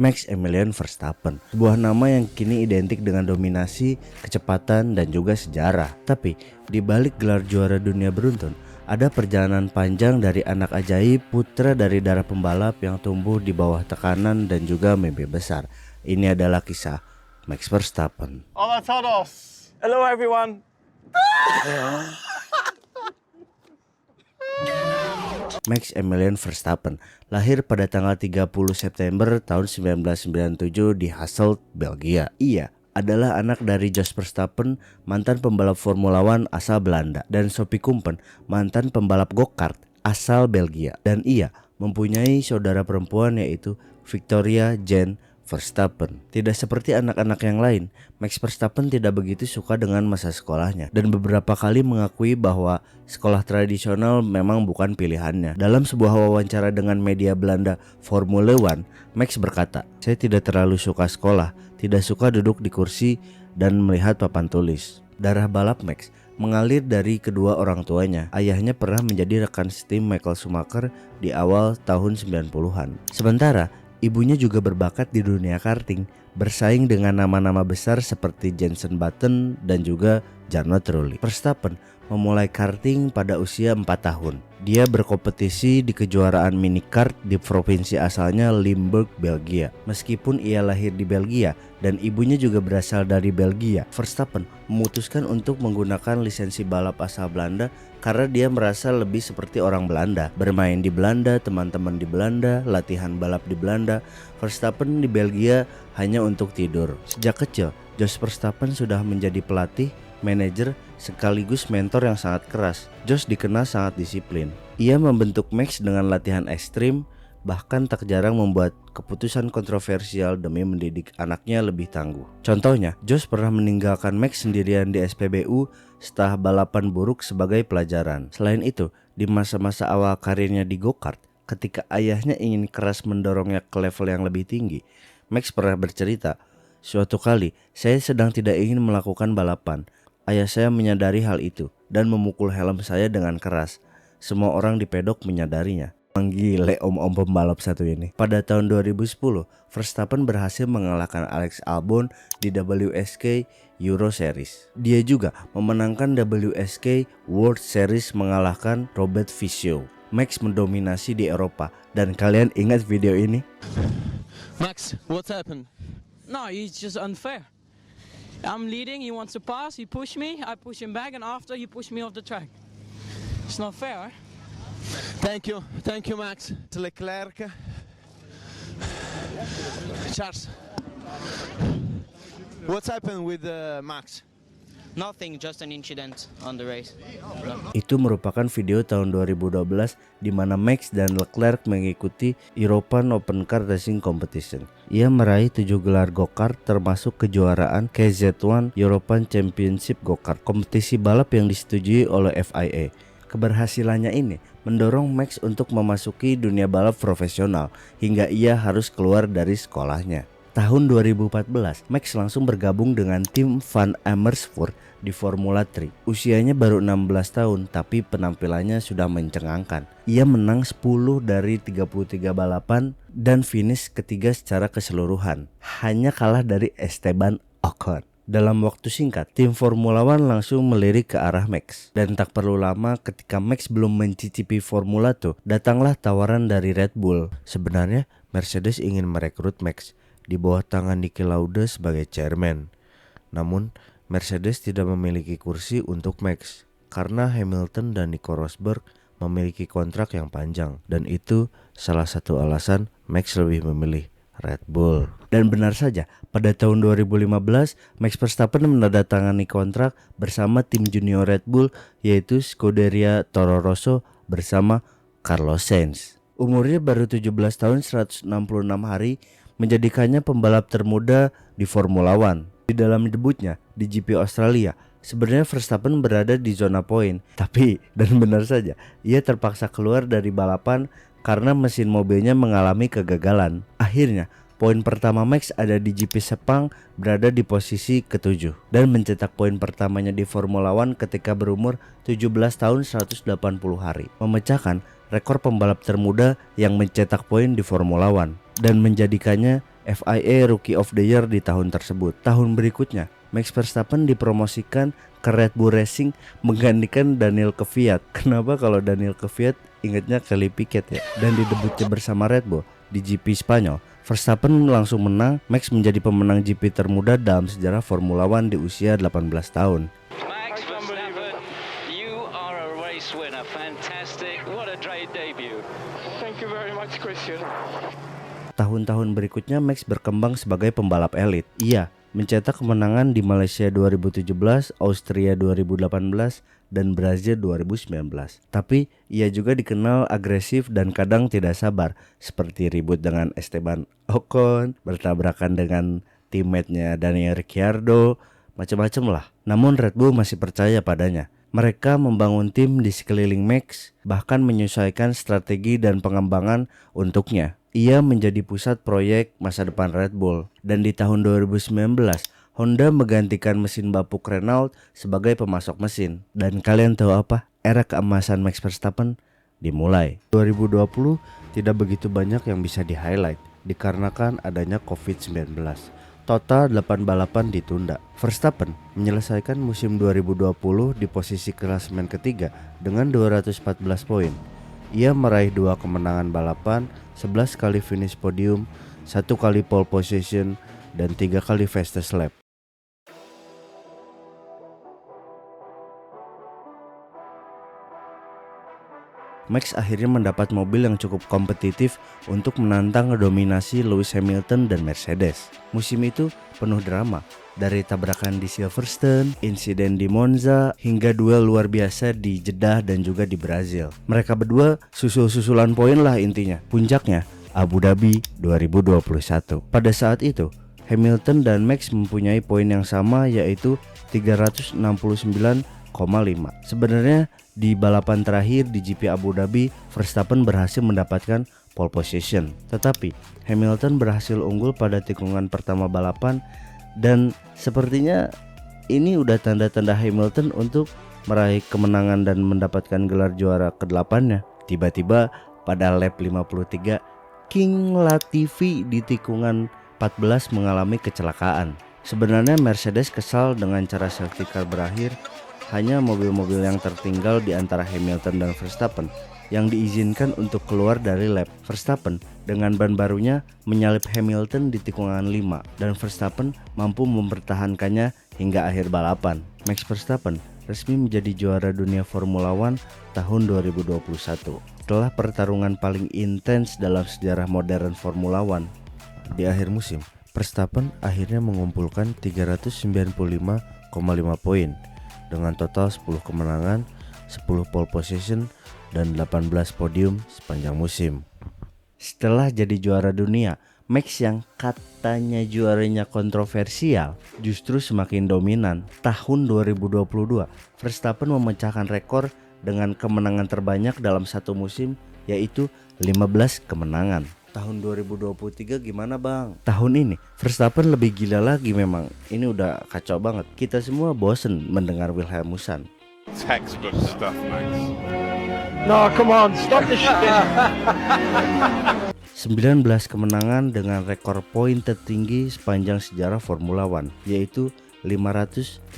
Max Emilian Verstappen, sebuah nama yang kini identik dengan dominasi, kecepatan, dan juga sejarah. Tapi di balik gelar juara dunia beruntun, ada perjalanan panjang dari anak ajaib, putra dari darah pembalap yang tumbuh di bawah tekanan dan juga mimpi besar. Ini adalah kisah Max Verstappen. Hola todos. Hello everyone. Max Emilian Verstappen lahir pada tanggal 30 September tahun 1997 di Hasselt, Belgia. Ia adalah anak dari Jos Verstappen, mantan pembalap Formula One asal Belanda, dan Sophie Kumpen, mantan pembalap go-kart asal Belgia. Dan ia mempunyai saudara perempuan yaitu Victoria Jane Verstappen. Tidak seperti anak-anak yang lain, Max Verstappen tidak begitu suka dengan masa sekolahnya dan beberapa kali mengakui bahwa sekolah tradisional memang bukan pilihannya. Dalam sebuah wawancara dengan media Belanda Formula One, Max berkata, "Saya tidak terlalu suka sekolah, tidak suka duduk di kursi dan melihat papan tulis." Darah balap Max mengalir dari kedua orang tuanya. Ayahnya pernah menjadi rekan setim Michael Schumacher di awal tahun 90-an. Sementara ibunya juga berbakat di dunia karting, bersaing dengan nama-nama besar seperti Jenson Button dan juga Jarno Trulli. Verstappen memulai karting pada usia 4 tahun. Dia berkompetisi di kejuaraan mini kart di provinsi asalnya Limburg, Belgia. Meskipun ia lahir di Belgia dan ibunya juga berasal dari Belgia, Verstappen memutuskan untuk menggunakan lisensi balap asal Belanda karena dia merasa lebih seperti orang Belanda. Bermain di Belanda, teman-teman di Belanda, latihan balap di Belanda. Verstappen di Belgia hanya untuk tidur. Sejak kecil, Jos Verstappen sudah menjadi pelatih, manajer, sekaligus mentor yang sangat keras. Jos dikenal sangat disiplin. Ia membentuk Max dengan latihan ekstrim, bahkan tak jarang membuat keputusan kontroversial demi mendidik anaknya lebih tangguh. Contohnya, Jos pernah meninggalkan Max sendirian di SPBU setelah balapan buruk sebagai pelajaran. Selain itu, di masa-masa awal karirnya di go-kart, ketika ayahnya ingin keras mendorongnya ke level yang lebih tinggi, Max pernah bercerita, "Suatu kali, saya sedang tidak ingin melakukan balapan. Ayah saya menyadari hal itu dan memukul helm saya dengan keras. Semua orang di pedok menyadarinya." Gile om-om pembalap satu ini. Pada tahun 2010, Verstappen berhasil mengalahkan Alex Albon di WSK Euro Series. Dia juga memenangkan WSK World Series mengalahkan Robert Fisio. Max mendominasi di Eropa dan kalian ingat video ini? Max, what's happened? No, he's just unfair. I'm leading, he wants to pass, he pushed me, I push him back, and after he pushed me off the track. It's not fair, eh? Thank you, Max. Leclerc. Charles. What's happened with Max? Nothing, just an incident on the race. Itu merupakan video tahun 2012 di mana Max dan Leclerc mengikuti European Open Car Racing Competition. Ia meraih 7 gelar go-kart termasuk kejuaraan KZ1 European Championship Go-Kart, kompetisi balap yang disetujui oleh FIA. Keberhasilannya ini mendorong Max untuk memasuki dunia balap profesional hingga ia harus keluar dari sekolahnya. Tahun 2014, Max langsung bergabung dengan tim Van Amersfoort di Formula 3. Usianya baru 16 tahun tapi penampilannya sudah mencengangkan. Ia menang 10 dari 33 balapan dan finish ketiga secara keseluruhan. Hanya kalah dari Esteban Ocon. Dalam waktu singkat, tim Formula One langsung melirik ke arah Max. Dan tak perlu lama ketika Max belum mencicipi Formula 2, datanglah tawaran dari Red Bull. Sebenarnya Mercedes ingin merekrut Max di bawah tangan Niki Lauda sebagai chairman. Namun Mercedes tidak memiliki kursi untuk Max karena Hamilton dan Nico Rosberg memiliki kontrak yang panjang. Dan itu salah satu alasan Max lebih memilih Red Bull. Dan benar saja, pada tahun 2015 Max Verstappen menandatangani kontrak bersama tim junior Red Bull yaitu Scuderia Toro Rosso bersama Carlos Sainz. Umurnya baru 17 tahun 166 hari menjadikannya pembalap termuda di Formula One. Di dalam debutnya di GP Australia, sebenarnya Verstappen berada di zona poin, tapi dan benar saja ia terpaksa keluar dari balapan karena mesin mobilnya mengalami kegagalan. Akhirnya poin pertama Max ada di GP Sepang, berada di posisi ke-7 dan mencetak poin pertamanya di Formula One ketika berumur 17 tahun 180 hari, memecahkan rekor pembalap termuda yang mencetak poin di Formula One dan menjadikannya FIA Rookie of the Year di tahun tersebut. Tahun berikutnya, Max Verstappen dipromosikan ke Red Bull Racing menggantikan Daniel Kvyat. Kenapa kalau Daniel Kvyat ingatnya Kelly Piquet ya? Dan di debutnya bersama Red Bull di GP Spanyol, Verstappen langsung menang. Max menjadi pemenang GP termuda dalam sejarah Formula One di usia 18 tahun. Max Verstappen, you are a race winner. Fantastic. What a great debut. Thank you very much, Christian. Tahun-tahun berikutnya Max berkembang sebagai pembalap elit. Ia mencetak kemenangan di Malaysia 2017, Austria 2018, dan Brazil 2019. Tapi ia juga dikenal agresif dan kadang tidak sabar, seperti ribut dengan Esteban Ocon, bertabrakan dengan teammate-nya Daniel Ricciardo, macam-macam lah. Namun Red Bull masih percaya padanya. Mereka membangun tim di sekeliling Max, bahkan menyesuaikan strategi dan pengembangan untuknya. Ia menjadi pusat proyek masa depan Red Bull. Dan di tahun 2019, Honda menggantikan mesin bapuk Renault sebagai pemasok mesin. Dan kalian tahu apa? Era keemasan Max Verstappen dimulai. 2020 tidak begitu banyak yang bisa di-highlight dikarenakan adanya COVID-19. Total 8 balapan ditunda. Verstappen menyelesaikan musim 2020 di posisi klasemen ketiga dengan 214 poin. Ia meraih 2 kemenangan balapan, 11 kali finish podium, 1 kali pole position, dan 3 kali fastest lap. Max akhirnya mendapat mobil yang cukup kompetitif untuk menantang dominasi Lewis Hamilton dan Mercedes. Musim itu penuh drama, dari tabrakan di Silverstone, insiden di Monza, hingga duel luar biasa di Jeddah dan juga di Brazil. Mereka berdua susul-susulan poin lah intinya. Puncaknya Abu Dhabi 2021. Pada saat itu Hamilton dan Max mempunyai poin yang sama, yaitu 369,5. Sebenarnya di balapan terakhir di GP Abu Dhabi, Verstappen berhasil mendapatkan pole position, tetapi Hamilton berhasil unggul pada tikungan pertama balapan. Dan sepertinya ini udah tanda-tanda Hamilton untuk meraih kemenangan dan mendapatkan gelar juara ke-8-nya. Tiba-tiba pada lap 53, King Latifi di tikungan 14 mengalami kecelakaan. Sebenarnya Mercedes kesal dengan cara safety car berakhir. Hanya mobil-mobil yang tertinggal di antara Hamilton dan Verstappen yang diizinkan untuk keluar dari lap. Verstappen dengan ban barunya menyalip Hamilton di tikungan 5 dan Verstappen mampu mempertahankannya hingga akhir balapan. Max Verstappen resmi menjadi juara dunia Formula One tahun 2021 setelah pertarungan paling intens dalam sejarah modern Formula One. Di akhir musim, Verstappen akhirnya mengumpulkan 395,5 poin dengan total 10 kemenangan, 10 pole position, dan 18 podium sepanjang musim. Setelah jadi juara dunia, Max yang katanya juaranya kontroversial justru semakin dominan. Tahun 2022, Verstappen memecahkan rekor dengan kemenangan terbanyak dalam satu musim, yaitu 15 kemenangan. Tahun 2023 gimana bang? Tahun ini Verstappen lebih gila lagi memang. Ini udah kacau banget. Kita semua bosen mendengar Wilhelmussen. Textbook stuff, Max. No, come on, stop the shit. 19 kemenangan dengan rekor poin tertinggi sepanjang sejarah Formula One, yaitu 575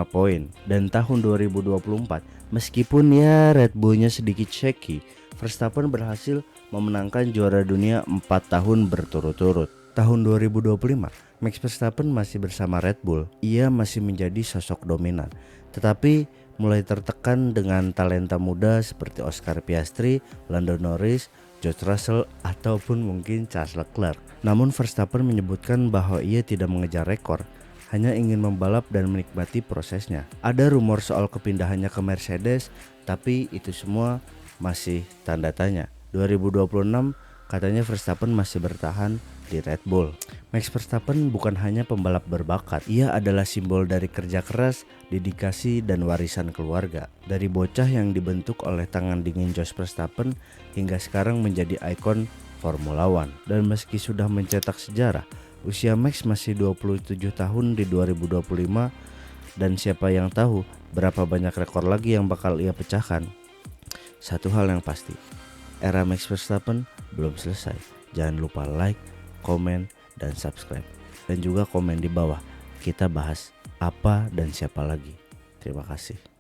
poin. Dan tahun 2024, meskipun ya Red Bull-nya sedikit shaky, Verstappen berhasil memenangkan juara dunia 4 tahun berturut-turut. Tahun 2025, Max Verstappen masih bersama Red Bull. Ia masih menjadi sosok dominan, tetapi mulai tertekan dengan talenta muda seperti Oscar Piastri, Lando Norris, George Russell, ataupun mungkin Charles Leclerc. Namun Verstappen menyebutkan bahwa ia tidak mengejar rekor, hanya ingin membalap dan menikmati prosesnya. Ada rumor soal kepindahannya ke Mercedes, tapi itu semua masih tanda tanya. 2026 katanya Verstappen masih bertahan di Red Bull. Max Verstappen bukan hanya pembalap berbakat, ia adalah simbol dari kerja keras, dedikasi, dan warisan keluarga. Dari bocah yang dibentuk oleh tangan dingin Jos Verstappen hingga sekarang menjadi ikon Formula One. Dan meski sudah mencetak sejarah, usia Max masih 27 tahun di 2025, dan siapa yang tahu berapa banyak rekor lagi yang bakal ia pecahkan. Satu hal yang pasti, era Max Verstappen belum selesai. Jangan lupa like, komen, dan subscribe. Dan juga komen di bawah, kita bahas apa dan siapa lagi. Terima kasih.